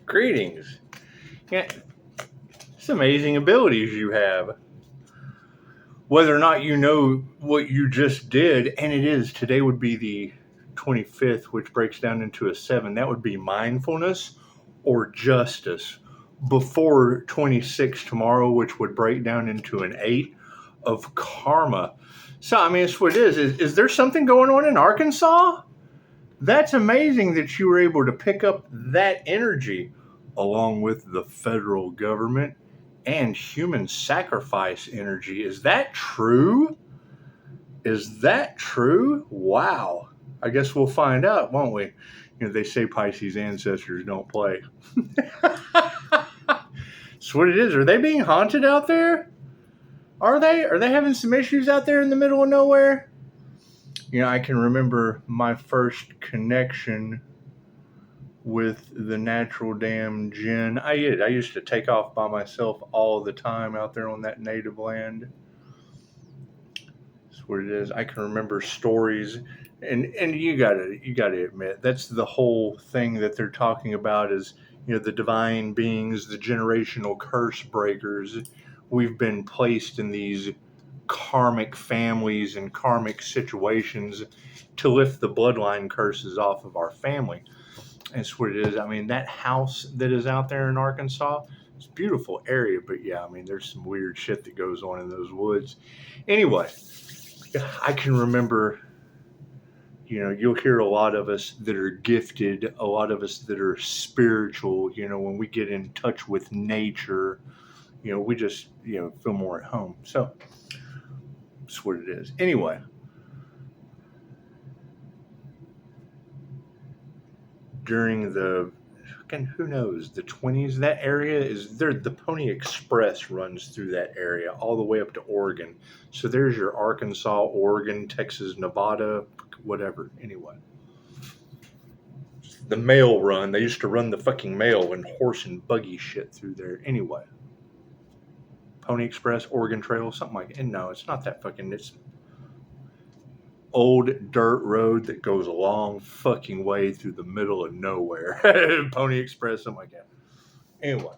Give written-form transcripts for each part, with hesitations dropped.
Greetings. Yeah, it's amazing abilities you have. Whether or not you know what you just did, and it is, today would be the 25th, which breaks down into a 7. That would be mindfulness or justice. Before 26 tomorrow, which would break down into an 8 of karma. So, I mean, it's what it is. Is there something going on in Arkansas? That's amazing that you were able to pick up that energy along with the federal government and human sacrifice energy. Is that true? Is that true? Wow. I guess we'll find out, won't we? You know, they say Pisces ancestors don't play. That's what it is. Are they being haunted out there? Are they? Are they having some issues out there in the middle of nowhere? You know, I can remember my first connection with the natural damn jinn. I used to take off by myself all the time out there on that native land. That's what it is. I can remember stories, and you gotta admit that's the whole thing that they're talking about is, you know, the divine beings, the generational curse breakers. We've been placed in these karmic families and karmic situations to lift the bloodline curses off of our family. That's what it is. I mean, that house that is out there in Arkansas, it's a beautiful area, but yeah, I mean, there's some weird shit that goes on in those woods. Anyway, I can remember, you know, you'll hear a lot of us that are gifted, a lot of us that are spiritual, you know, when we get in touch with nature, you know, we just, you know, feel more at home. So that's what it is. Anyway. During the, who knows, the 20s, that area is there. The Pony Express runs through that area all the way up to Oregon. So there's your Arkansas, Oregon, Texas, Nevada, whatever. Anyway, the mail run. They used to run the fucking mail and horse and buggy shit through there. Anyway, Pony Express, Oregon Trail, something like that. And no, it's not that fucking. It's old dirt road that goes a long fucking way through the middle of nowhere. Pony Express, something like that. Anyway.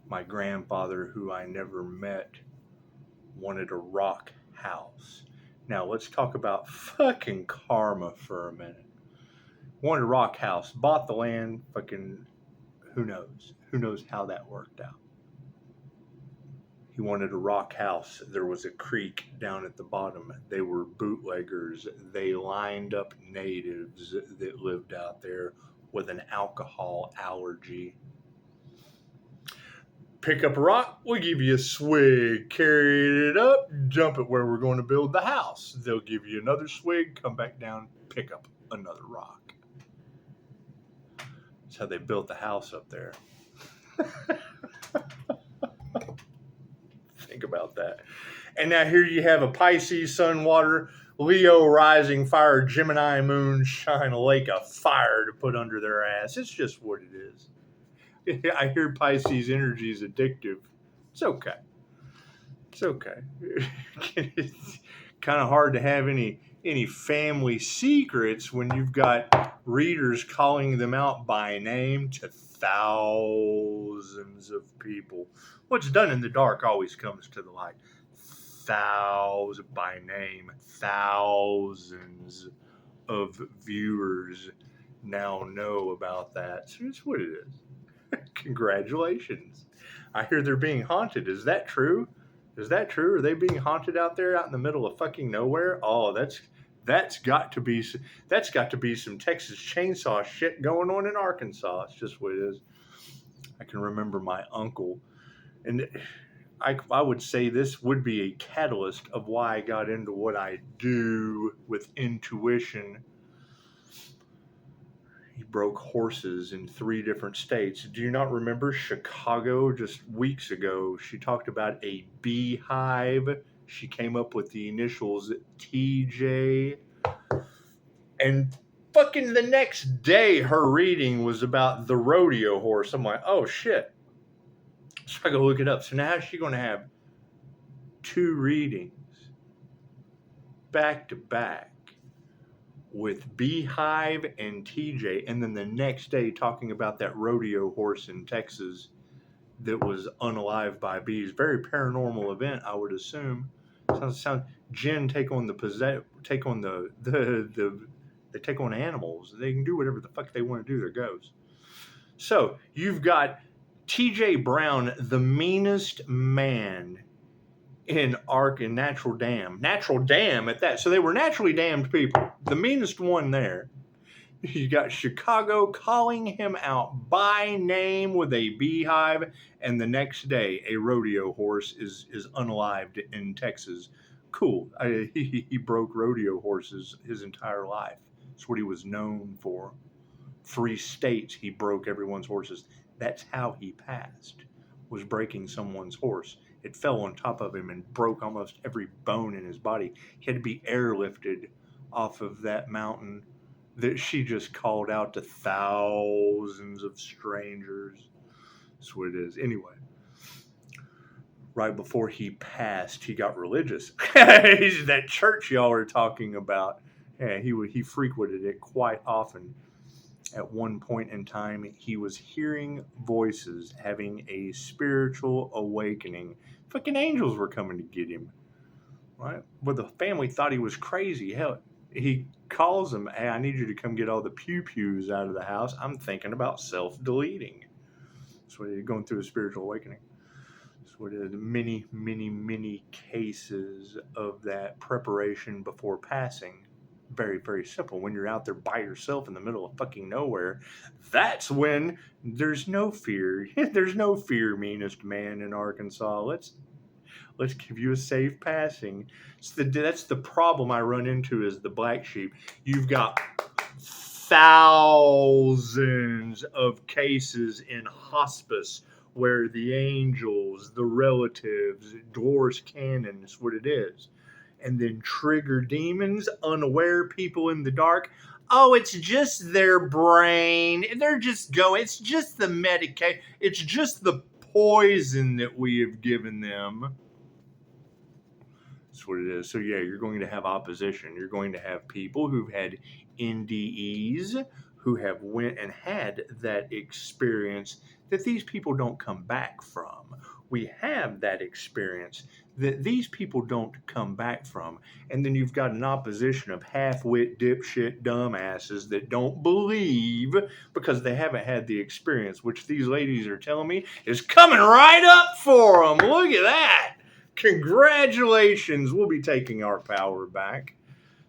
My grandfather, who I never met, wanted a rock house. Now let's talk about fucking karma for a minute. Wanted a rock house, bought the land, fucking who knows? Who knows how that worked out? He wanted a rock house. There was a creek down at the bottom. They were bootleggers. They lined up natives that lived out there with an alcohol allergy. Pick up a rock, we'll give you a swig. Carry it up, jump it where we're going to build the house. They'll give you another swig, come back down, pick up another rock. That's how they built the house up there. Think about that. And now here you have a Pisces, Sun, Water, Leo, Rising, Fire, Gemini, Moon, shine a lake of fire to put under their ass. It's just what it is. I hear Pisces energy is addictive. It's okay. It's okay. It's kind of hard to have any family secrets when you've got readers calling them out by name to thousands of people. What's done in the dark always comes to the light. Thousands by name, thousands of viewers now know about that. So it's what it is. Congratulations. I hear they're being haunted. Is that true? Is that true? Are they being haunted out there out in the middle of fucking nowhere? Oh, that's got to be some Texas Chainsaw shit going on in Arkansas. It's just what it is. I can remember my uncle, and I would say this would be a catalyst of why I got into what I do with intuition. He broke horses in 3 different states. Do you not remember Chicago just weeks ago? She talked about a beehive. She came up with the initials TJ. And fucking the next day, her reading was about the rodeo horse. I'm like, oh shit. So I go look it up. So now how's she going to have 2 readings back to back with Beehive and TJ, and then the next day talking about that rodeo horse in Texas that was unalived by bees. Very paranormal event, I would assume. Sound Jinn take on the they take on animals. They can do whatever the fuck they want to do. There goes. So you've got T.J. Brown, the meanest man in Natural Dam at that. So they were naturally damned people. The meanest one there. You got Chicago calling him out by name with a beehive, and the next day a rodeo horse is unalived in Texas. Cool. He broke rodeo horses his entire life. That's what he was known for. Free states, he broke everyone's horses. That's how he passed, was breaking someone's horse. It fell on top of him and broke almost every bone in his body. He had to be airlifted off of that mountain that she just called out to thousands of strangers. That's what it is. Anyway, right before he passed, he got religious. That church y'all are talking about, yeah, he frequented it quite often. At one point in time, he was hearing voices, having a spiritual awakening. Fucking angels were coming to get him. Right? But the family thought he was crazy. Hell, he calls them, hey, I need you to come get all the pew-pews out of the house. I'm thinking about self-deleting. So he's going through a spiritual awakening. So it is many, many, many cases of that preparation before passing. Very, very simple. When you're out there by yourself in the middle of fucking nowhere, that's when there's no fear. There's no fear, meanest man in Arkansas. Let's give you a safe passing. That's the problem I run into is the black sheep. You've got thousands of cases in hospice where the angels, the relatives, Doors Cannon is what it is. And then trigger demons, unaware people in the dark. Oh, it's just their brain. They're just going. It's just the medication. It's just the poison that we have given them. That's what it is. So yeah, you're going to have opposition. You're going to have people who've had NDEs, who have went and had that experience that these people don't come back from. We have that experience that these people don't come back from. And then you've got an opposition of half-wit, dipshit, dumbasses that don't believe because they haven't had the experience, which these ladies are telling me is coming right up for them. Look at that. Congratulations. We'll be taking our power back.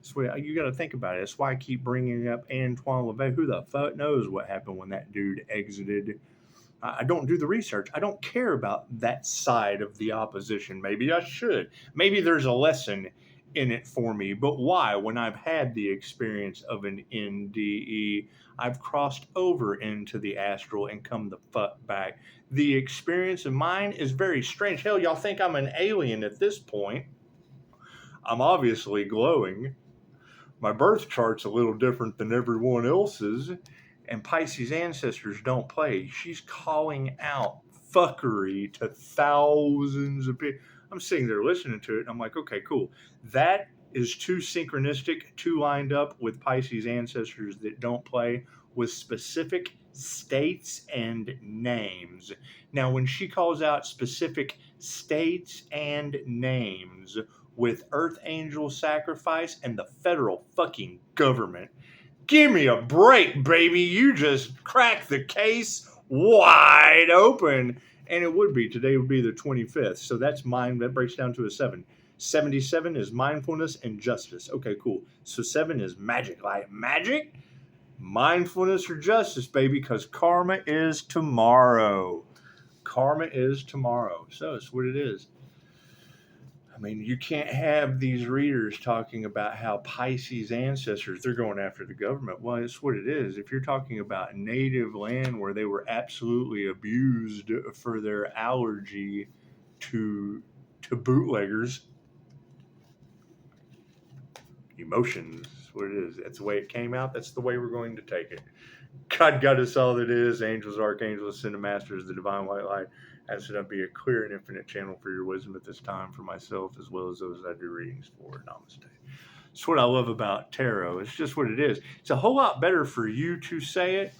So you got to think about it. That's why I keep bringing up Antoine LaVey. Who the fuck knows what happened when that dude exited? I don't do the research. I don't care about that side of the opposition. Maybe I should. Maybe there's a lesson in it for me. But why? When I've had the experience of an NDE, I've crossed over into the astral and come the fuck back. The experience of mine is very strange. Hell, y'all think I'm an alien at this point. I'm obviously glowing. My birth chart's a little different than everyone else's. And Pisces ancestors don't play. She's calling out fuckery to thousands of people. I'm sitting there listening to it, and I'm like, okay, cool. That is too synchronistic, too lined up with Pisces ancestors that don't play with specific states and names. Now, when she calls out specific states and names with Earth Angel sacrifice and the federal fucking government, give me a break, baby. You just cracked the case wide open. And it would be. Today would be the 25th. So that's mine. That breaks down to a 7. 77 is mindfulness and justice. Okay, cool. So 7 is magic. Like magic, mindfulness, or justice, baby, because karma is tomorrow. Karma is tomorrow. So that's what it is. I mean, you can't have these readers talking about how Pisces ancestors, they're going after the government. Well, it's what it is. If you're talking about native land where they were absolutely abused for their allergy to bootleggers, emotions, what it is. That's the way it came out. That's the way we're going to take it. God got us all that is. Angels, archangels, ascended masters, the divine white light. As should I be a clear and infinite channel for your wisdom at this time for myself as well as those I do readings for. Namaste. It's what I love about tarot. It's just what it is. It's a whole lot better for you to say it,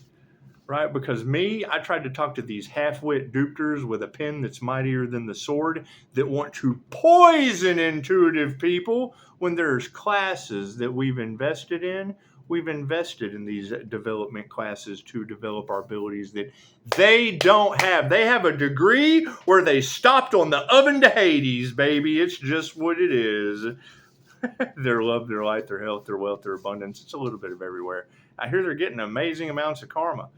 right? Because me, I tried to talk to these half-wit dupters with a pen that's mightier than the sword that want to poison intuitive people when there's classes that we've invested in. We've invested in these development classes to develop our abilities that they don't have. They have a degree where they stopped on the oven to Hades, baby. It's just what it is. Their love, their light, their health, their wealth, their abundance. It's a little bit of everywhere. I hear they're getting amazing amounts of karma.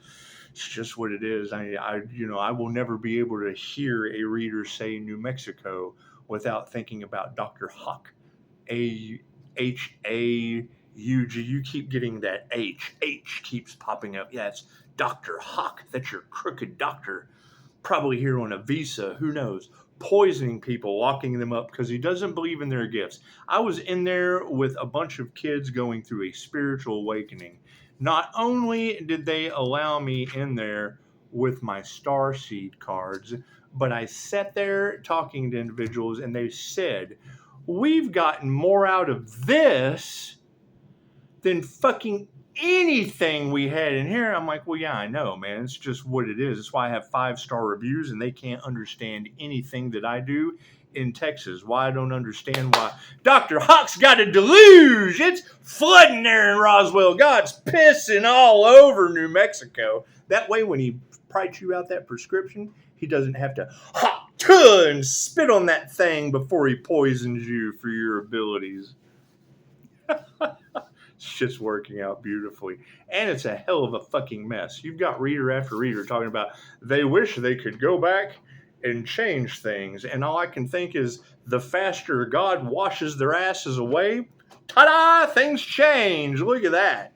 It's just what it is. I will never be able to hear a reader say New Mexico without thinking about Dr. Huck. H-A-U-G. You keep getting that H. H keeps popping up. Yeah, it's Dr. Huck. That's your crooked doctor. Probably here on a visa. Who knows? Poisoning people, locking them up because he doesn't believe in their gifts. I was in there with a bunch of kids going through a spiritual awakening. Not only did they allow me in there with my starseed cards, but I sat there talking to individuals and they said, we've gotten more out of this than fucking anything we had in here. I'm like, well, yeah, I know, man. It's just what it is. That's why I have 5-star reviews and they can't understand anything that I do in Texas. Why I don't understand why Dr. Hawk's got a deluge. It's flooding there in Roswell. God's pissing all over New Mexico. That way, when he writes you out that prescription, he doesn't have to and spit on that thing before he poisons you for your abilities. It's just working out beautifully. And it's a hell of a fucking mess. You've got reader after reader talking about they wish they could go back and change things. And all I can think is the faster God washes their asses away, ta-da, things change. Look at that.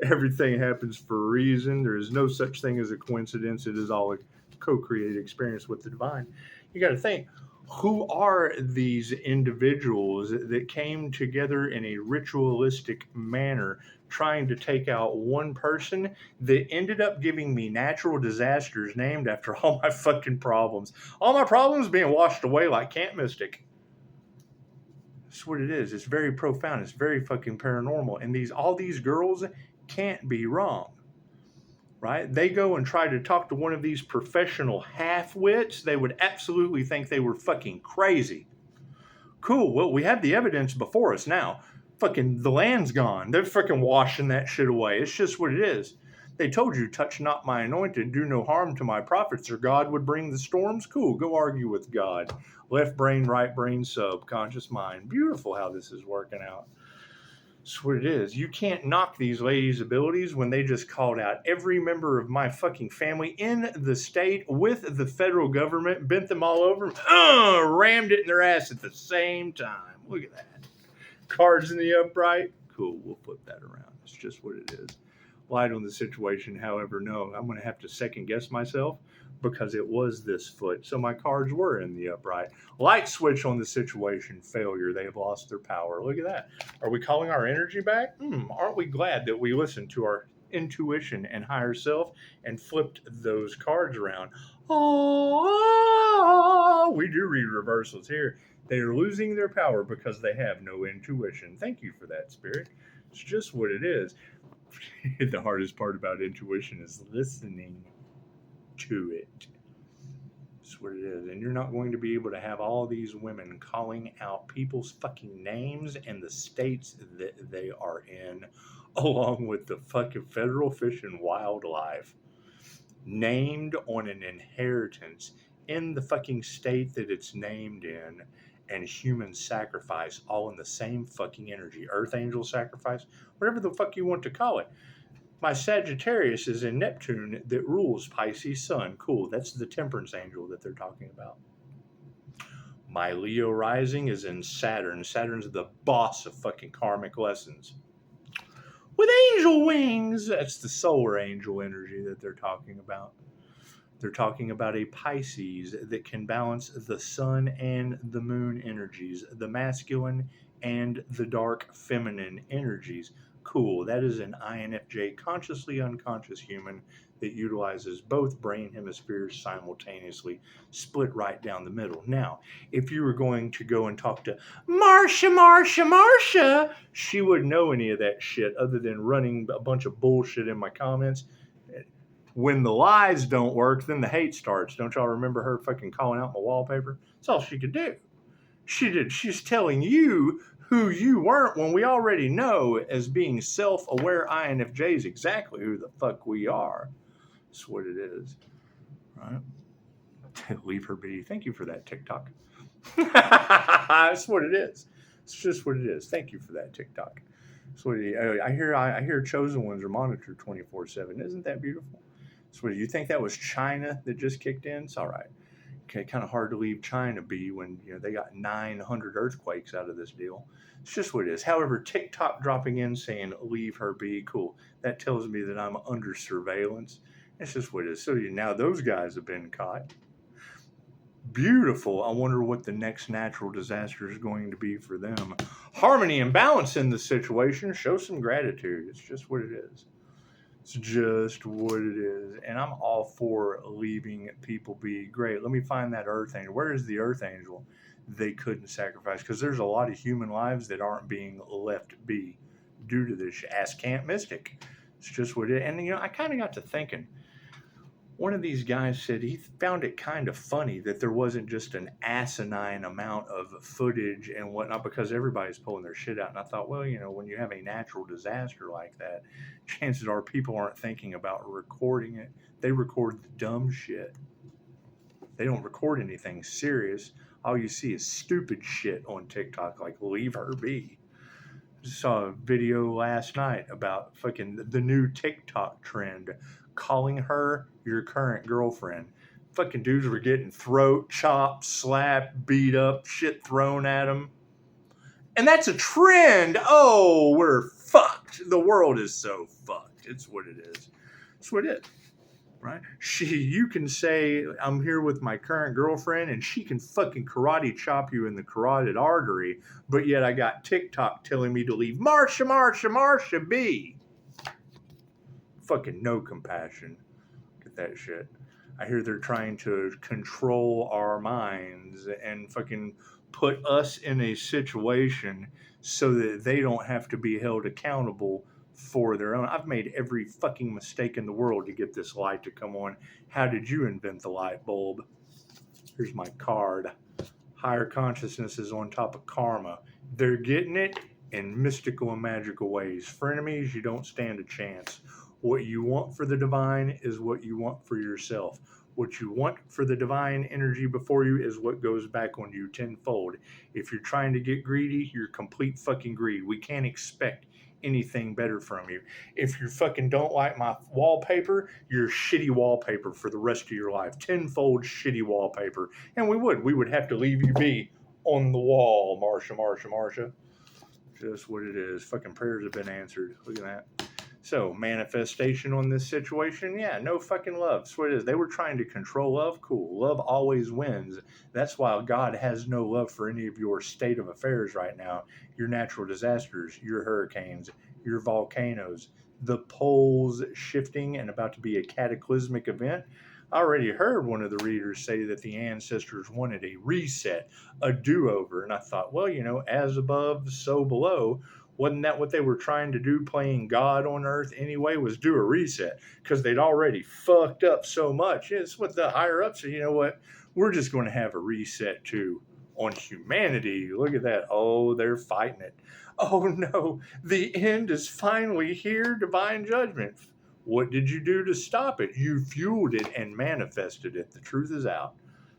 Everything happens for a reason. There is no such thing as a coincidence. It is all a co-created experience with the divine. You got to think, who are these individuals that came together in a ritualistic manner trying to take out one person that ended up giving me natural disasters named after all my fucking problems? All my problems being washed away like Camp Mystic. That's what it is. It's very profound. It's very fucking paranormal. And all these girls can't be wrong. Right? They go and try to talk to one of these professional half-wits. They would absolutely think they were fucking crazy. Cool. Well, we have the evidence before us now. Fucking the land's gone. They're fucking washing that shit away. It's just what it is. They told you, touch not my anointed, do no harm to my prophets, or God would bring the storms. Cool. Go argue with God. Left brain, right brain, subconscious mind. Beautiful how this is working out. That's what it is. You can't knock these ladies' abilities when they just called out every member of my fucking family in the state with the federal government, bent them all over, rammed it in their ass at the same time. Look at that. Cards in the upright. Cool, we'll flip that around. It's just what it is. Light on the situation, however, no, I'm going to have to second guess myself because it was this foot. So my cards were in the upright. Light switch on the situation. Failure. They have lost their power. Look at that. Are we calling our energy back? Aren't we glad that we listened to our intuition and higher self and flipped those cards around? Oh, we do read reversals here. They are losing their power because they have no intuition. Thank you for that, Spirit. It's just what it is. The hardest part about intuition is listening to it. That's what it is. And you're not going to be able to have all these women calling out people's fucking names and the states that they are in, along with the fucking federal fish and wildlife named on an inheritance in the fucking state that it's named in, and human sacrifice all in the same fucking energy. Earth angel sacrifice, whatever the fuck you want to call it. My Sagittarius is in Neptune that rules Pisces sun. Cool, that's the temperance angel that they're talking about. My Leo rising is in Saturn. Saturn's the boss of fucking karmic lessons. With angel wings, that's the solar angel energy that they're talking about. They're talking about a Pisces that can balance the sun and the moon energies, the masculine and the dark feminine energies. Cool. That is an INFJ, consciously unconscious human that utilizes both brain hemispheres simultaneously, split right down the middle. Now, if you were going to go and talk to Marsha, she wouldn't know any of that shit other than running a bunch of bullshit in my comments. When the lies don't work, then the hate starts. Don't y'all remember her fucking calling out my wallpaper? That's all she could do. She's telling you who you weren't when we already know as being self-aware INFJs exactly who the fuck we are. That's what it is, right? Leave her be. Thank you for that, TikTok. That's what it is. It's just what it is. Thank you for that, TikTok. That's what I hear chosen ones are monitored 24/7. Isn't that beautiful? So you think that was China that just kicked in? It's all right. Okay, kind of hard to leave China be when they got 900 earthquakes out of this deal. It's just what it is. However, TikTok dropping in saying leave her be, cool. That tells me that I'm under surveillance. It's just what it is. So now those guys have been caught. Beautiful. I wonder what the next natural disaster is going to be for them. Harmony and balance in the situation. Show some gratitude. It's just what it is. It's just what it is. And I'm all for leaving people be. Great. Let me find that earth angel. Where is the earth angel they couldn't sacrifice? Because there's a lot of human lives that aren't being left be due to this. Ask Camp Mystic. It's just what it is. And, I kind of got to thinking. One of these guys said he found it kind of funny that there wasn't just an asinine amount of footage and whatnot because everybody's pulling their shit out. And I thought, well, when you have a natural disaster like that, chances are people aren't thinking about recording it. They record the dumb shit. They don't record anything serious. All you see is stupid shit on TikTok, like leave her be. Saw a video last night about fucking the new TikTok trend, calling her your current girlfriend. Fucking dudes were getting throat chopped, slapped, beat up, shit thrown at them. And that's a trend. Oh, we're fucked. The world is so fucked. It's what it is. It's what it is. Right? You can say, I'm here with my current girlfriend, and she can fucking karate chop you in the carotid artery, but yet I got TikTok telling me to leave Marsha be. Fucking no compassion. Get that shit. I hear they're trying to control our minds and fucking put us in a situation so that they don't have to be held accountable for their own. I've made every fucking mistake in the world to get this light to come on. How did you invent the light bulb? Here's my card. Higher consciousness is on top of karma. They're getting it in mystical and magical ways. Frenemies, you don't stand a chance. What you want for the divine is what you want for yourself. What you want for the divine energy before you is what goes back on you tenfold. If you're trying to get greedy, you're complete fucking greed. We can't expect anything better from you. If you fucking don't like my wallpaper, you're shitty wallpaper for the rest of your life. Tenfold shitty wallpaper. And we would have to leave you be on the wall, Marsha. Just what it is. Fucking prayers have been answered. Look at that. So, manifestation on this situation, yeah, no fucking love. That's what it is. They were trying to control love. Cool. Love always wins. That's why God has no love for any of your state of affairs right now. Your natural disasters, your hurricanes, your volcanoes, the poles shifting and about to be a cataclysmic event. I already heard one of the readers say that the ancestors wanted a reset, a do-over. And I thought, well, as above, so below. Wasn't that what they were trying to do, playing God on earth anyway, was do a reset? Because they'd already fucked up so much. It's what the higher ups said, you know what? We're just going to have a reset too on humanity. Look at that. Oh, they're fighting it. Oh no, the end is finally here, divine judgment. What did you do to stop it? You fueled it and manifested it. The truth is out.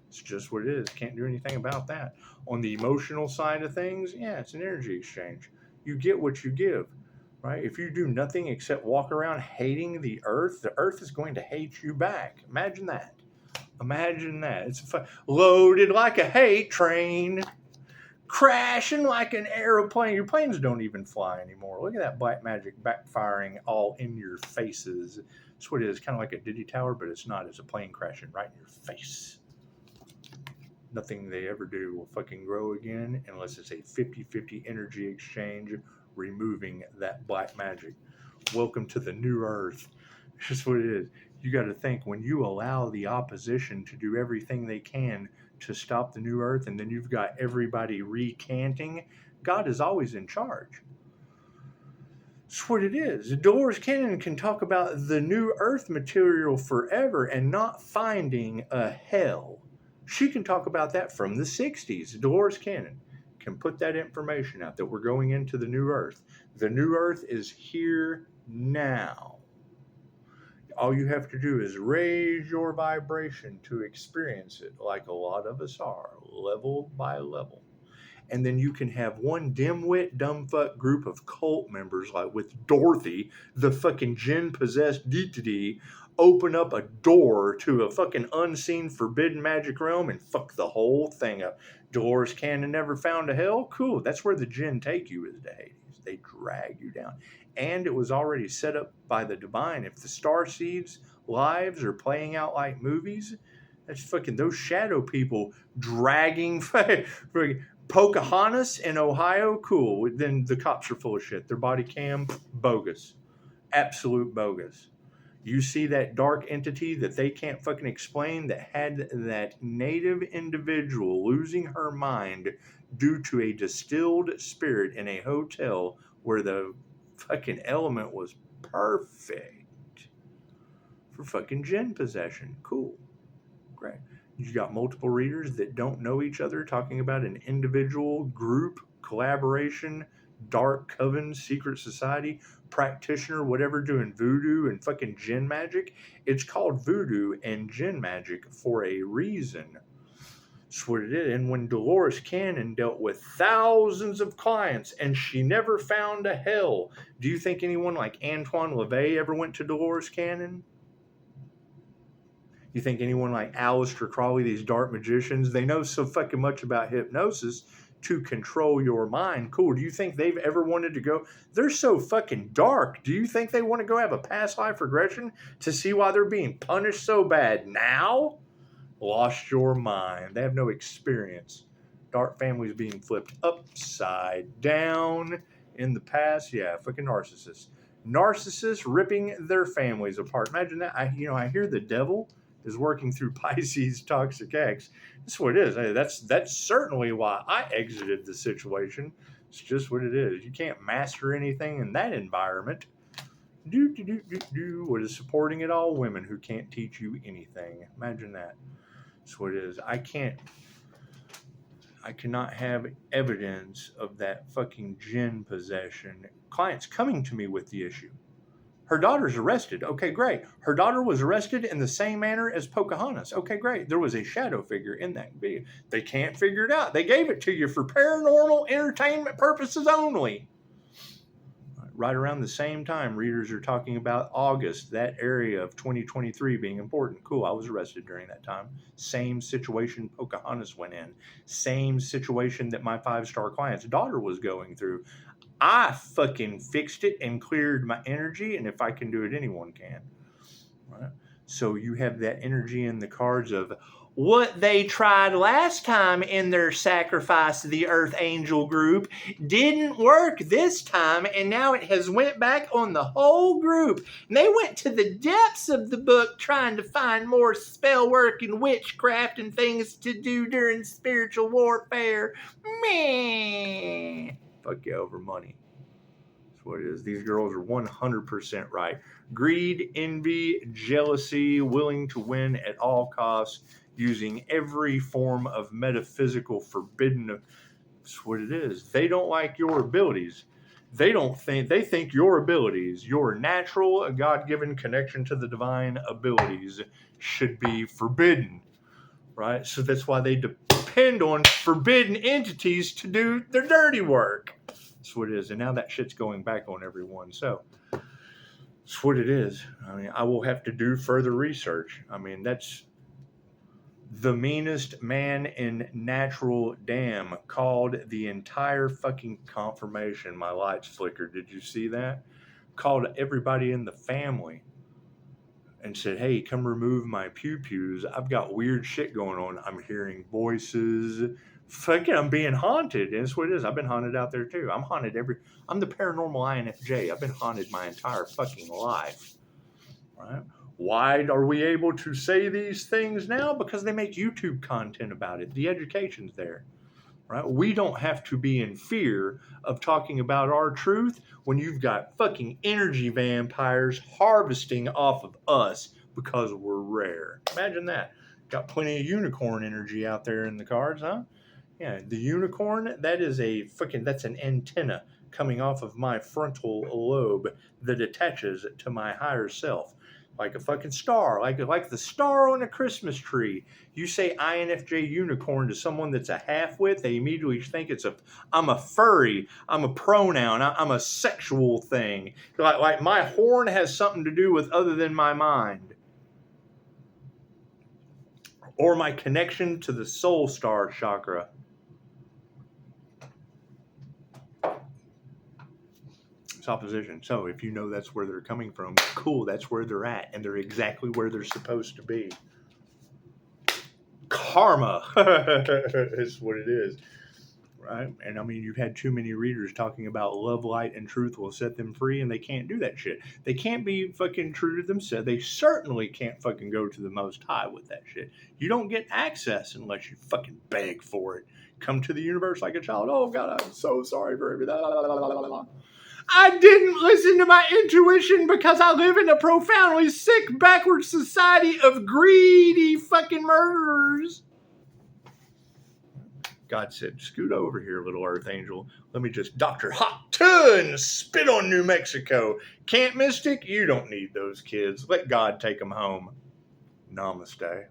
It's just what it is. Can't do anything about that. On the emotional side of things, yeah, it's an energy exchange. You get what you give, right? If you do nothing except walk around hating the earth is going to hate you back. Imagine that. Imagine that. It's loaded like a hate train, crashing like an airplane. Your planes don't even fly anymore. Look at that black magic backfiring all in your faces. That's what it is. Kind of like a Diddy Tower, but it's not. It's a plane crashing right in your face. Nothing they ever do will fucking grow again unless it's a 50-50 energy exchange removing that black magic. Welcome to the new earth. That's what it is. You got to think, when you allow the opposition to do everything they can to stop the new earth, and then you've got everybody recanting, God is always in charge. That's what it is. Dolores Cannon can talk about the new earth material forever and not finding a hell. She can talk about that from the 60s. Dolores Cannon can put that information out that we're going into the new earth. The new earth is here now. All you have to do is raise your vibration to experience it, like a lot of us are, level by level. And then you can have one dimwit, dumbfuck group of cult members, like with Dorothy, the fucking jinn-possessed deity, open up a door to a fucking unseen, forbidden magic realm and fuck the whole thing up. Dolores Cannon never found a hell? Cool. That's where the jinn take you, is to Hades. They drag you down. And it was already set up by the divine. If the starseeds' lives are playing out like movies, that's fucking those shadow people dragging Pocahontas in Ohio, cool. Then the cops are full of shit. Their body cam, bogus. Absolute bogus. You see that dark entity that they can't fucking explain that had that native individual losing her mind due to a distilled spirit in a hotel where the fucking element was perfect for fucking jinn possession. Cool. Great. You got multiple readers that don't know each other talking about an individual, group, collaboration, dark coven, secret society, practitioner, whatever, doing voodoo and fucking jinn magic. It's called voodoo and jinn magic for a reason. That's what it is. And when Dolores Cannon dealt with thousands of clients and she never found a hell, do you think anyone like Antoine LaVey ever went to Dolores Cannon? You think anyone like Aleister Crowley, these dark magicians, they know so fucking much about hypnosis to control your mind. Cool. Do you think they've ever wanted to go? They're so fucking dark. Do you think they want to go have a past life regression to see why they're being punished so bad now? Lost your mind. They have no experience. Dark families being flipped upside down in the past. Yeah, fucking narcissists. Narcissists ripping their families apart. Imagine that. I hear the devil is working through Pisces toxic X. That's what it is. That's certainly why I exited the situation. It's just what it is. You can't master anything in that environment. What is supporting it all? Women who can't teach you anything. Imagine that. That's what it is. I cannot have evidence of that fucking jinn possession. Clients coming to me with the issue. Her daughter's arrested. Okay, great. Her daughter was arrested in the same manner as Pocahontas. Okay, great. There was a shadow figure in that video. They can't figure it out. They gave it to you for paranormal entertainment purposes only. Right around the same time, readers are talking about August, that area of 2023 being important. Cool, I was arrested during that time. Same situation Pocahontas went in. Same situation that my 5-star client's daughter was going through. I fucking fixed it and cleared my energy, and if I can do it, anyone can. Right? So you have that energy in the cards of what they tried last time in their sacrifice to the Earth Angel group didn't work this time, and now it has went back on the whole group. And they went to the depths of the book trying to find more spell work and witchcraft and things to do during spiritual warfare. Meh. Fuck you over money. That's what it is. These girls are 100% right. Greed, envy, jealousy, willing to win at all costs, using every form of metaphysical forbidden. That's what it is. They don't like your abilities. They think your abilities, your natural, God-given connection to the divine abilities should be forbidden. Right? So that's why they depend on forbidden entities to do their dirty work. That's what it is. And now that shit's going back on everyone. So that's what it is. I mean, I will have to do further research. I mean, that's the meanest man in Natural Dam called the entire fucking confirmation. My lights flickered. Did you see that? Called everybody in the family and said, hey, come remove my pew-pews. I've got weird shit going on. I'm hearing voices, fucking, I'm being haunted. And that's what it is. I've been haunted out there too. I'm haunted I'm the paranormal INFJ. I've been haunted my entire fucking life. Right? Why are we able to say these things now? Because they make YouTube content about it. The education's there. Right? We don't have to be in fear of talking about our truth when you've got fucking energy vampires harvesting off of us because we're rare. Imagine that. Got plenty of unicorn energy out there in the cards, huh? Yeah, the unicorn, that's an antenna coming off of my frontal lobe that attaches to my higher self. Like a fucking star, like the star on a Christmas tree. You say INFJ unicorn to someone that's a half-wit, they immediately think I'm a furry, I'm a pronoun, I'm a sexual thing. Like my horn has something to do with other than my mind. Or my connection to the soul star chakra. It's opposition. So if you know that's where they're coming from, cool, that's where they're at, and they're exactly where they're supposed to be. Karma is what it is. Right? And I mean, you've had too many readers talking about love, light, and truth will set them free, and they can't do that shit. They can't be fucking true to themselves. They certainly can't fucking go to the Most High with that shit. You don't get access unless you fucking beg for it. Come to the universe like a child. Oh, God, I'm so sorry for everything. I didn't listen to my intuition because I live in a profoundly sick, backward society of greedy fucking murderers. God said, scoot over here, little earth angel. Let me just Dr. Hot Tun spit on New Mexico. Can't Mystic? You don't need those kids. Let God take them home. Namaste.